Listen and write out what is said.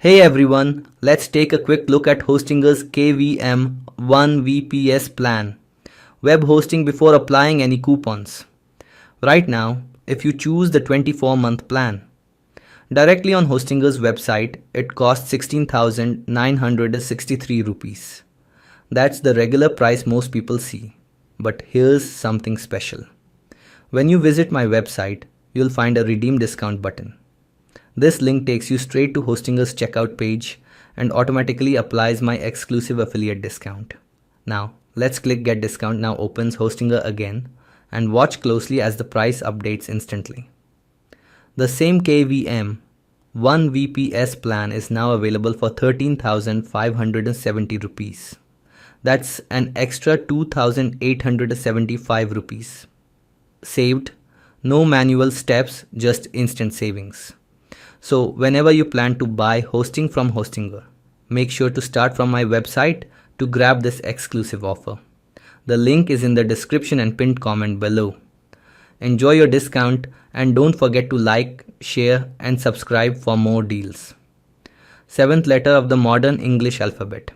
Hey everyone, let's take a quick look at Hostinger's KVM 1 VPS plan. Web hosting before applying any coupons. Right now, if you choose the 24-month plan, directly on Hostinger's website, it costs 16,963 rupees. That's the regular price most people see. But here's something special. When you visit my website, you'll find a redeem discount button. This link takes you straight to Hostinger's checkout page and automatically applies my exclusive affiliate discount. Now, let's click Get Discount. Now opens Hostinger again and watch closely as the price updates instantly. The same KVM 1 VPS plan is now available for 13,570 rupees. That's an extra 2,875 rupees. Saved, no manual steps, just instant savings. So whenever you plan to buy hosting from Hostinger, make sure to start from my website to grab this exclusive offer. The link is in the description and pinned comment below. Enjoy your discount and don't forget to like, share and subscribe for more deals. 7th letter of the modern English alphabet.